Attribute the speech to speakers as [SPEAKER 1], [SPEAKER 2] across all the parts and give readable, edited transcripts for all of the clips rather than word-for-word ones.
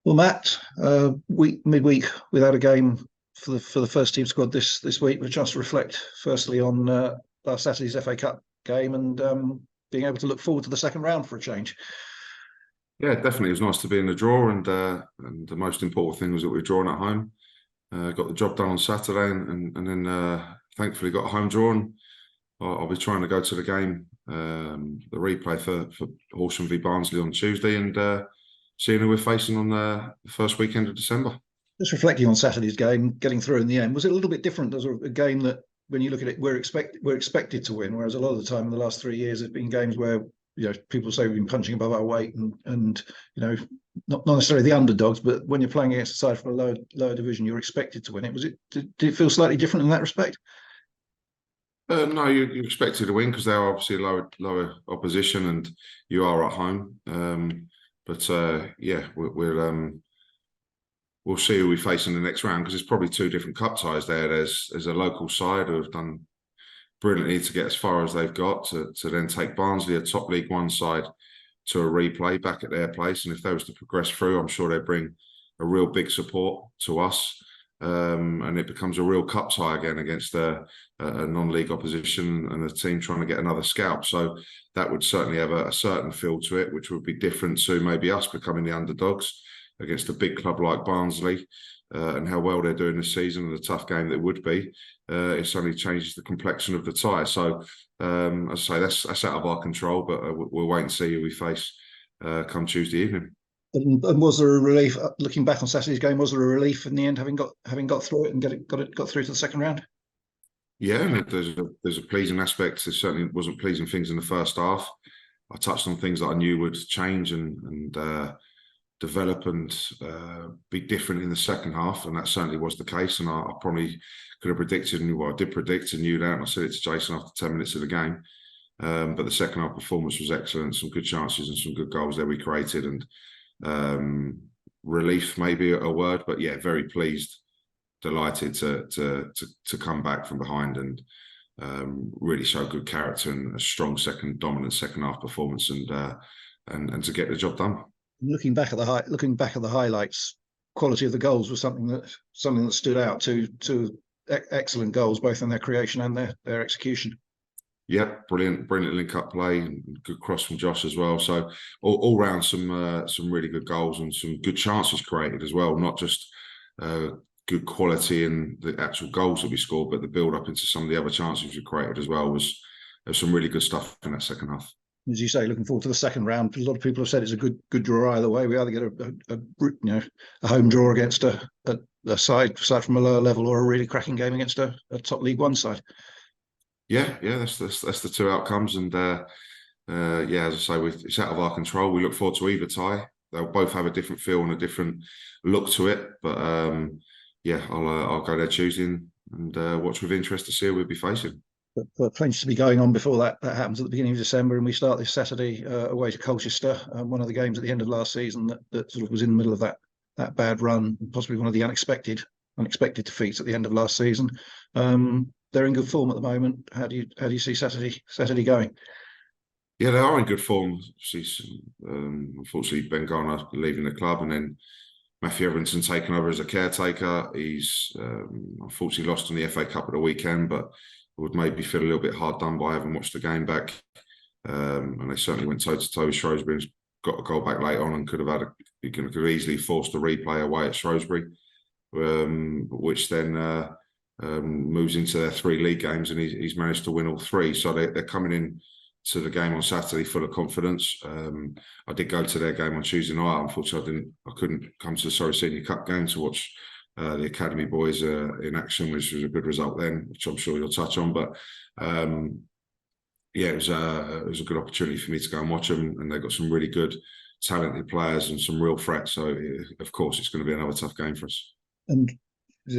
[SPEAKER 1] Well, Matt, midweek without a game for the first team squad this week. We're just to reflect firstly on last Saturday's FA Cup game and being able to look forward to the second round for a change.
[SPEAKER 2] Yeah, definitely. It was nice to be in the draw, and the most important thing was that we were drawn at home. Got the job done on Saturday, and then thankfully got a home draw. And I'll be trying to go to the game, the replay for Horsham v Barnsley on Tuesday, and seeing who we're facing on the first weekend of December.
[SPEAKER 1] Just reflecting on Saturday's game, getting through in the end, was it a little bit different as a game that, when you look at it, we're expected to win, whereas a lot of the time in the last 3 years, there's been games where people say we've been punching above our weight, and not necessarily the underdogs, but when you're playing against a side from a lower division, you're expected to win it. Did it feel slightly different in that respect?
[SPEAKER 2] No, you expected to win because they're obviously a lower opposition, and you are at home. We'll see who we face in the next round, because there's probably two different cup ties there. There's a local side who have done brilliantly to get as far as they've got to then take Barnsley, a top League One side, to a replay back at their place. And if they was to progress through, I'm sure they bring a real big support to us. And it becomes a real cup tie again against a non-league opposition and a team trying to get another scalp. So that would certainly have a certain feel to it, which would be different to maybe us becoming the underdogs against a big club like Barnsley, and how well they're doing this season, and the tough game that would be. It suddenly changes the complexion of the tie. So, as I say, that's out of our control, but we'll wait and see who we face come Tuesday evening.
[SPEAKER 1] And was there a relief, looking back on Saturday's game? Was there a relief in the end, having got through it and got through to the second round?
[SPEAKER 2] Yeah, and there's a pleasing aspect. There certainly wasn't pleasing things in the first half. I touched on things that I knew would change and develop and be different in the second half, and that certainly was the case. And I probably could have predicted, and I did predict and knew that, and I said it to Jason after 10 minutes of the game. But the second half performance was excellent. Some good chances and some good goals there we created, and relief maybe a word, but yeah, very pleased, delighted to come back from behind and really show good character and a strong dominant second half performance, and to get the job done.
[SPEAKER 1] Looking back at the highlights, quality of the goals was something that stood out. Two excellent goals, both in their creation and their execution.
[SPEAKER 2] Yeah, brilliant link-up play, and good cross from Josh as well. So all round some really good goals and some good chances created as well. Not just good quality in the actual goals that we scored, but the build-up into some of the other chances we created as well was some really good stuff in that second half.
[SPEAKER 1] As you say, looking forward to the second round. A lot of people have said it's a good draw either way. We either get a home draw against a side from a lower level, or a really cracking game against a top League One side.
[SPEAKER 2] Yeah, that's the two outcomes, and as I say, it's out of our control. We look forward to either tie. They'll both have a different feel and a different look to it, but I'll go there Tuesday and watch with interest to see who we'll be facing.
[SPEAKER 1] But plenty to be going on before that happens at the beginning of December, and we start this Saturday away to Colchester, one of the games at the end of last season that sort of was in the middle of that bad run, possibly one of the unexpected defeats at the end of last season. They're in good form at the moment. How do you see Saturday going?
[SPEAKER 2] Yeah, they are in good form. Unfortunately, Ben Garner leaving the club, and then Matthew Everington taking over as a caretaker. He's unfortunately lost in the FA Cup at the weekend, but would maybe feel a little bit hard done by having watched the game back. And they certainly went toe-to-toe with Shrewsbury and got a goal back late on, and could have easily forced a replay away at Shrewsbury, which then moves into their 3 league games, and he's managed to win all 3. So they're coming in to the game on Saturday full of confidence. I did go to their game on Tuesday night. Unfortunately, I couldn't come to the Surrey Senior Cup game to watch the academy boys in action, which was a good result then, which I'm sure you'll touch on. But it was a good opportunity for me to go and watch them, and they've got some really good, talented players and some real threats. So of course, it's going to be another tough game for us.
[SPEAKER 1] And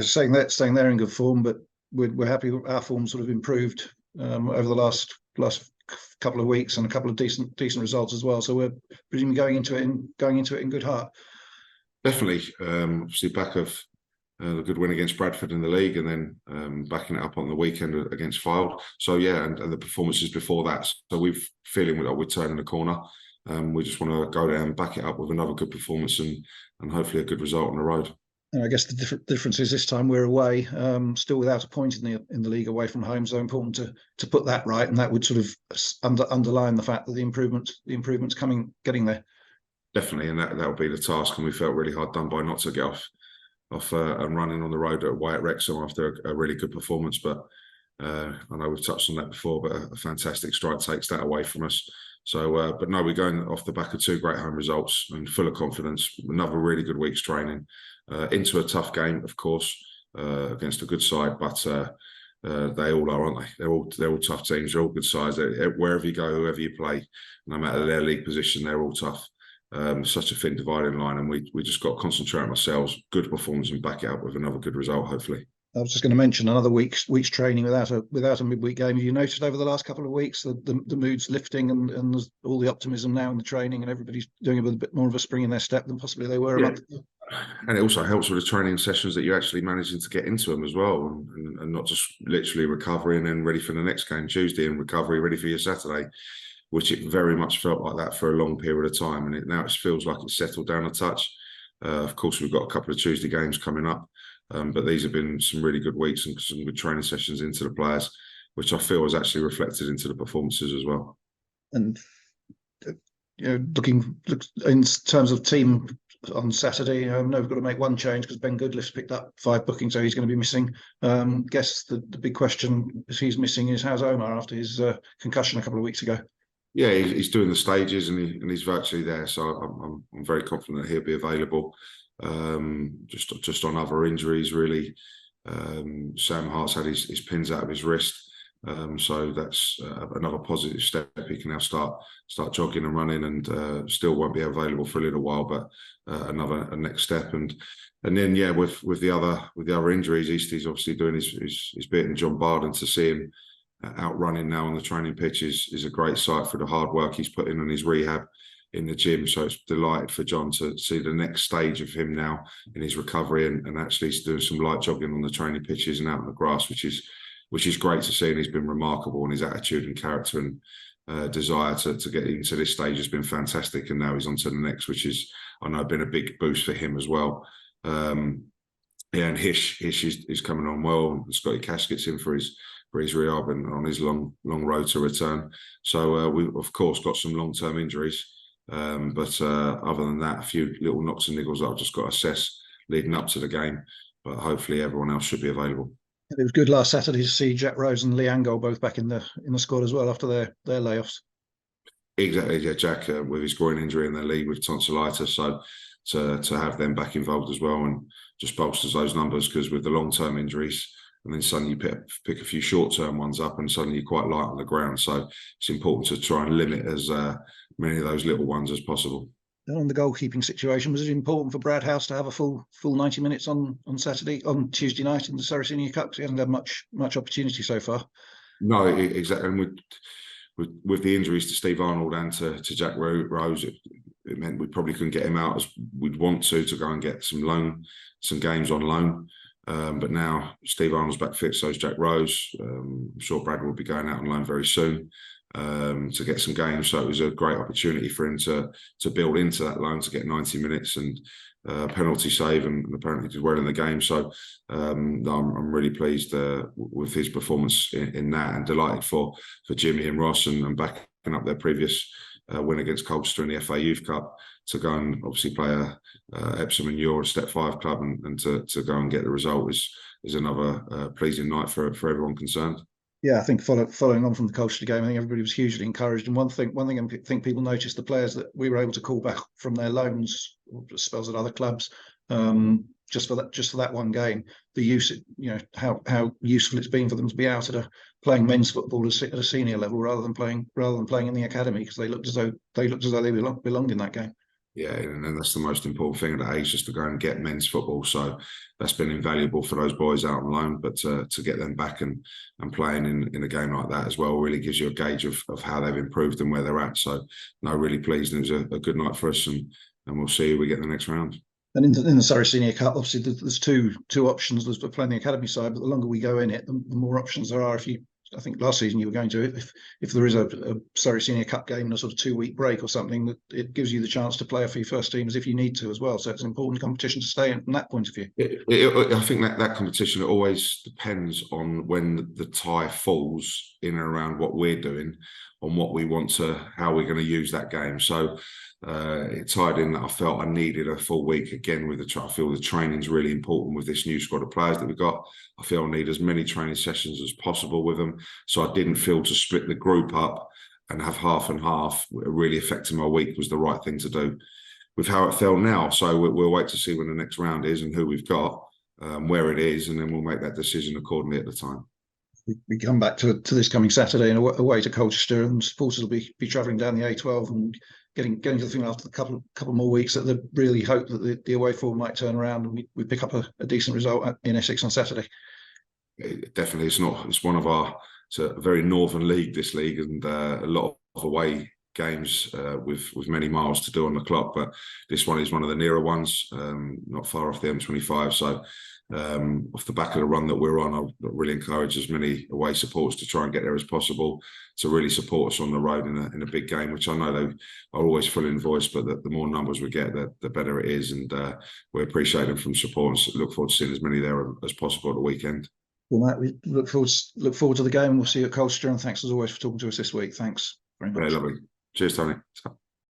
[SPEAKER 1] saying they're in good form, but we're happy our form sort of improved over the last couple of weeks, and a couple of decent results as well. So we're presumably going into it in good heart. Definitely,
[SPEAKER 2] obviously back of the good win against Bradford in the league, and then backing it up on the weekend against Fylde. So yeah, and the performances before that. So we're feeling like we're turning the corner. We just want to go there and back it up with another good performance and hopefully a good result on the road.
[SPEAKER 1] And I guess the difference is this time we're away, still without a point in the league away from home. So important to put that right, and that would sort of underline the fact that the improvements getting there.
[SPEAKER 2] Definitely, and that will be the task. And we felt really hard done by not to get off and running on the road away at Wrexham after a really good performance. But I know we've touched on that before, but a fantastic strike takes that away from us. So, but no, we're going off the back of 2 great home results and full of confidence. Another really good week's training into a tough game, of course, against a good side. But they all are, aren't they? They're all tough teams. They're all good sides. Wherever you go, whoever you play, no matter their league position, they're all tough. Such a thin dividing line, and we just got to concentrate on ourselves, good performance, and back it up with another good result, hopefully.
[SPEAKER 1] I was just going to mention another week's training without a midweek game. Have you noticed over the last couple of weeks the mood's lifting and there's all the optimism now in the training, and everybody's doing it with a bit more of a spring in their step than possibly they were a month ago?
[SPEAKER 2] And it also helps with the training sessions that you're actually managing to get into them as well, and not just literally recovering and ready for the next game Tuesday and recovery ready for your Saturday, which it very much felt like that for a long period of time. And now it feels like it's settled down a touch. Of course, we've got a couple of Tuesday games coming up, but these have been some really good weeks and some good training sessions into the players, which I feel has actually reflected into the performances as well.
[SPEAKER 1] And looking in terms of team on Saturday, I know we've got to make one change because Ben Goodliff's picked up 5 bookings, so he's going to be missing. Guess the big question is he's missing is how's Omar after his concussion a couple of weeks ago?
[SPEAKER 2] Yeah, he's doing the stages and he's virtually there, so I'm very confident that he'll be available. Just on other injuries, really. Sam Hart's had his pins out of his wrist, so that's another positive step. He can now start jogging and running, and still won't be available for a little while, but a next step. And then with the other injuries, Eastie's obviously doing his bit, and John Barden, to see him out running now on the training pitch is a great sight for the hard work he's put in on his rehab in the gym. So it's delighted for John to see the next stage of him now in his recovery and actually doing some light jogging on the training pitches and out on the grass, which is great to see. And he's been remarkable, and his attitude and character and desire to get into this stage has been fantastic. And now he's on to the next, which is, I know, been a big boost for him as well. And Hish is coming on well. Scotty Cash gets in for his rehab and on his long road to return. So we've of course got some long-term injuries, but other than that, a few little knocks and niggles that I've just got to assess leading up to the game. But hopefully everyone else should be available.
[SPEAKER 1] It was good last Saturday to see Jack Rose and Lee Angol both back in the squad as well after their layoffs.
[SPEAKER 2] Exactly, yeah. Jack with his groin injury in the league with tonsillitis, so to have them back involved as well and just bolsters those numbers, because with the long-term injuries, and then suddenly you pick a few short-term ones up, and suddenly you're quite light on the ground. So it's important to try and limit as many of those little ones as possible.
[SPEAKER 1] And on the goalkeeping situation, was it important for Brad House to have a full 90 minutes on Tuesday night in the Surrey Senior Cup? Because he hasn't had much opportunity so far.
[SPEAKER 2] No, exactly. And with the injuries to Steve Arnold and to Jack Rose, it meant we probably couldn't get him out as we'd want to go and get some games on loan. But now Steve Arnold's back fit, so is Jack Rose. I'm sure Brad will be going out on loan very soon to get some games. So it was a great opportunity for him to build into that loan, to get 90 minutes and penalty save, and apparently did well in the game. So I'm really pleased with his performance in that, and delighted for Jimmy and Ross and backing up their previous win against Colchester in the FA Youth Cup to go and obviously play Epsom and Ure, a Step 5 club, and to go and get the result is another pleasing night for everyone concerned.
[SPEAKER 1] Yeah, I think following on from the Colchester game, I think everybody was hugely encouraged. And one thing I think people noticed, the players that we were able to call back from their loans or spells at other clubs, just for that one game, the use, how useful it's been for them to be out at playing men's football at a senior level rather than playing in the academy, because they looked as though they belonged in that game.
[SPEAKER 2] Yeah, and that's the most important thing at that age, just to go and get men's football. So that's been invaluable for those boys out on loan, but to get them back and playing in a game like that as well really gives you a gauge of how they've improved and where they're at. So no, really pleased, and it was a good night for us, and we'll see who we get in the next round.
[SPEAKER 1] And in the Surrey Senior Cup, obviously there's two options. There's playing the academy side, but the longer we go in it, the more options there are. If you I think last season you were going to, if there is a Surrey Senior Cup game and a sort of 2-week break or something, that it gives you the chance to play a few first teams if you need to as well. So it's an important competition to stay in from that point of view.
[SPEAKER 2] I think that competition, it always depends on when the tie falls in and around what we're doing, on what we want to, how we're going to use that game. So it tied in that I felt I needed a full week again with I feel the training's really important with this new squad of players that we've got. I feel I need as many training sessions as possible with them. So I didn't feel to split the group up and have half and half really affecting my week was the right thing to do with how it fell now. So we'll wait to see when the next round is and who we've got, where it is, and then we'll make that decision accordingly at the time.
[SPEAKER 1] We come back to this coming Saturday and away to Colchester, and supporters will be travelling down the A12 and getting to the final after a couple more weeks. That they really hope that the away form might turn around and we pick up a decent result in Essex on Saturday.
[SPEAKER 2] Definitely, it's one of our. It's a very northern league, this league, and a lot of away games with many miles to do on the clock. But this one is one of the nearer ones, not far off the M25. So off the back of the run that we're on, I really encourage as many away supporters to try and get there as possible to really support us on the road in a big game, which I know they are always full in voice, but the more numbers we get, the better it is. And we appreciate them from support and look forward to seeing as many there as possible at the weekend.
[SPEAKER 1] Well, Matt, we look forward to the game. We'll see you at Colchester, and thanks as always for talking to us this week. Thanks very much.
[SPEAKER 2] Very lovely. Cheers, Tony.